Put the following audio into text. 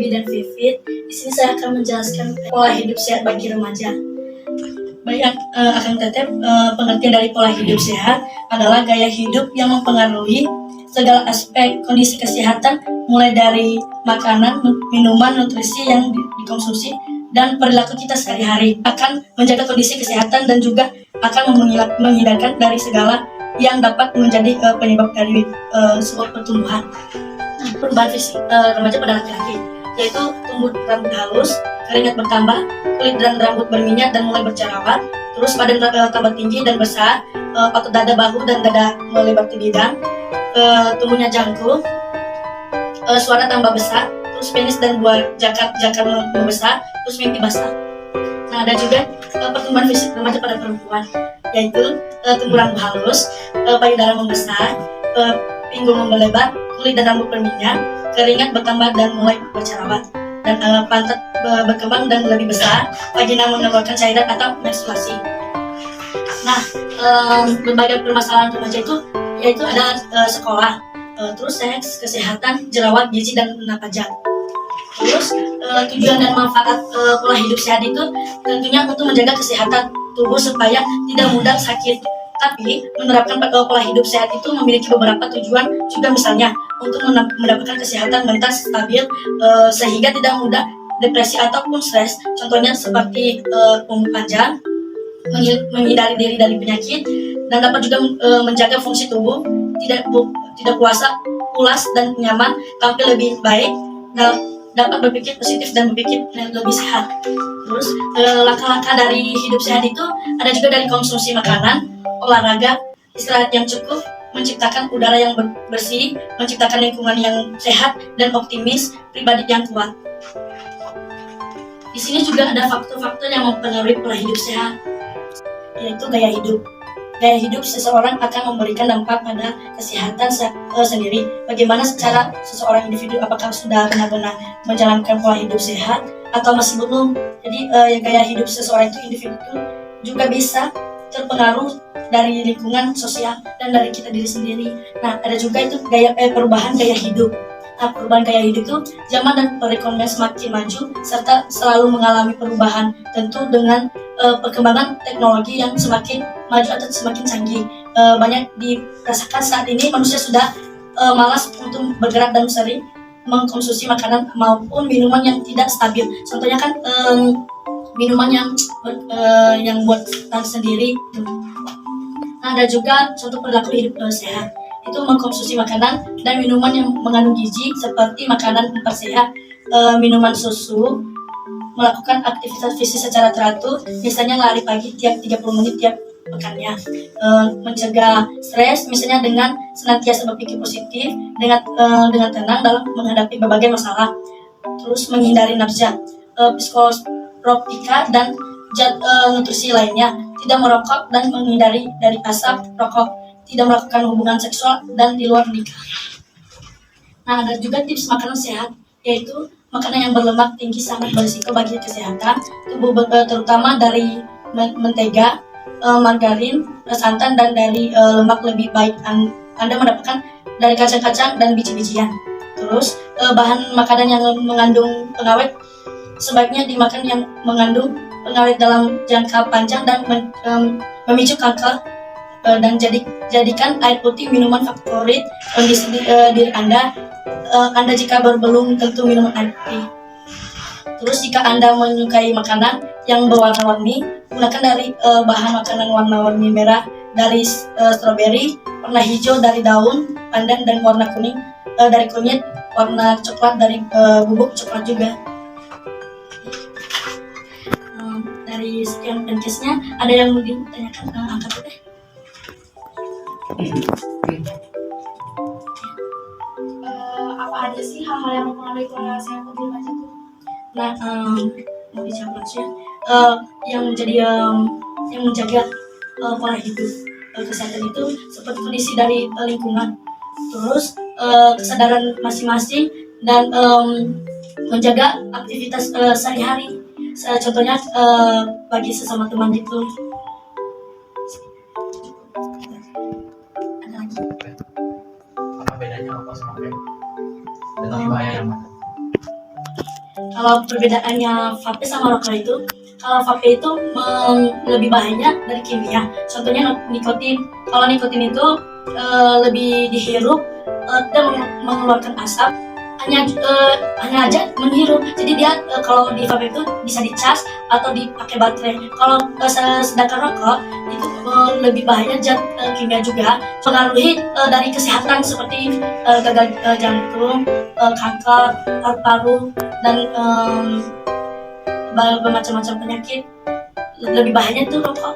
Debbie dan Vivit. Di sini saya akan menjelaskan pola hidup sehat bagi remaja. Baik, akan tetap pengertian dari pola hidup sehat adalah gaya hidup yang mempengaruhi segala aspek kondisi kesehatan, mulai dari makanan, minuman, nutrisi yang dikonsumsi, dan perilaku kita sehari-hari. Akan menjaga kondisi kesehatan dan juga akan menghindarkan dari segala yang dapat menjadi penyebab dari sebuah pertumbuhan. Perubahan fisik remaja pada laki-laki, yaitu tumbuh rambut halus, keringat bertambah, kulit dan rambut berminyak dan mulai berjerawat, terus badan tambah tinggi dan besar, otot dada, bahu dan dada melebar di bidang, tubuhnya jangkung, suara tambah besar, terus penis dan buah jakar membesar, terus mimpi basah. Nah, ada juga pertumbuhan fisik remaja pada perempuan, yaitu tumbuh rambut halus, payudara membesar, pinggul melebar, kulit dan rambut berminyak, keringat bertambah dan mulai berjerawat, dan pantat berkembang dan lebih besar, vagina mengeluarkan cairan atau menstruasi. Nah, berbagai permasalahan remaja itu yaitu ada sekolah, terus seks, kesehatan, jerawat, gizi dan pajak. Terus tujuan dan manfaat pola hidup sehat itu tentunya untuk menjaga kesehatan tubuh supaya tidak mudah sakit. Tapi menerapkan pola hidup sehat itu memiliki beberapa tujuan juga, misalnya untuk mendapatkan kesehatan mental stabil sehingga tidak mudah depresi ataupun stres. Contohnya seperti umur panjang, menghindari diri dari penyakit, dan dapat juga menjaga fungsi tubuh, tidak pulas dan nyaman, tampil lebih baik, dapat berpikir positif dan berpikir lebih sehat. Terus langkah-langkah dari hidup sehat itu ada juga dari konsumsi makanan, olahraga, istirahat yang cukup, menciptakan udara yang bersih, menciptakan lingkungan yang sehat, dan optimis, pribadi yang kuat. Di sini juga ada faktor-faktor yang mempengaruhi pola hidup sehat, yaitu gaya hidup. Gaya hidup seseorang akan memberikan dampak pada kesehatan sendiri. Bagaimana secara seseorang individu, apakah sudah benar-benar menjalankan pola hidup sehat atau masih belum. Jadi gaya hidup seseorang itu individu itu juga bisa terpengaruh dari lingkungan sosial dan dari kita diri sendiri. Nah, ada juga itu perubahan gaya hidup. Nah, perubahan gaya hidup itu zaman dan perekonomian semakin maju serta selalu mengalami perubahan, tentu dengan perkembangan teknologi yang semakin maju atau semakin canggih. Banyak dirasakan saat ini manusia sudah malas untuk bergerak dan sering mengkonsumsi makanan maupun minuman yang tidak stabil. Contohnya kan minuman yang buat sendiri. Nah, ada juga contoh perilaku hidup sehat, itu mengkonsumsi makanan dan minuman yang mengandung gizi seperti makanan sehat, minuman susu, melakukan aktivitas fisik secara teratur, misalnya lari pagi tiap 30 menit tiap pekannya, mencegah stres, misalnya dengan senantiasa berpikir positif, dengan tenang dalam menghadapi berbagai masalah, terus menghindari nafsu, psikotropika dan nutrisi lainnya, tidak merokok dan menghindari dari asap rokok, tidak melakukan hubungan seksual dan di luar nikah. Nah, ada juga tips makanan sehat, yaitu makanan yang berlemak tinggi sangat berisiko bagi kesehatan tubuh, terutama dari mentega, margarin, santan, dan dari lemak lebih baik Anda mendapatkan dari kacang-kacang dan biji-bijian. Terus bahan makanan yang mengandung pengawet sebaiknya dimakan yang mengandung pengawet dalam jangka panjang dan memicu kanker, dan jadikan air putih minuman favorit kondisi diri Anda. Anda jika belum tentu minum air putih. Terus jika Anda menyukai makanan yang berwarna-warni, gunakan dari bahan makanan warna-warni merah dari stroberi, warna hijau dari daun pandan, dan warna kuning dari kunyit, warna coklat dari bubuk coklat juga. Dari sekian podcastnya, ada yang mau ditanyakan? Angkat deh. Apa aja sih hal-hal yang mempengaruhi pola sehat bagi remaja itu? Nah, mau dijawab ya. Yang menjaga pola hidup kesehatan itu seperti kondisi dari lingkungan, terus kesadaran masing-masing, dan menjaga aktivitas sehari-hari. Contohnya bagi sesama teman gitu. Ada lagi? Apa bedanya rokok sama vape? Dan lebih bahaya yang mana? Kalau perbedaannya vape sama rokok itu, kalau vape itu lebih bahaya dari kimia. Contohnya nikotin. Kalau nikotin itu lebih dihirup dan mengeluarkan asap. Hanya aja menghirup. Jadi dia kalau di vape itu bisa dicas atau dipakai baterai. Kalau sedangkan rokok itu lebih bahaya zat kimia juga, pengaruhi dari kesehatan seperti gagal jantung, kanker paru-paru dan bermacam-macam penyakit. Lebih bahaya tuh rokok.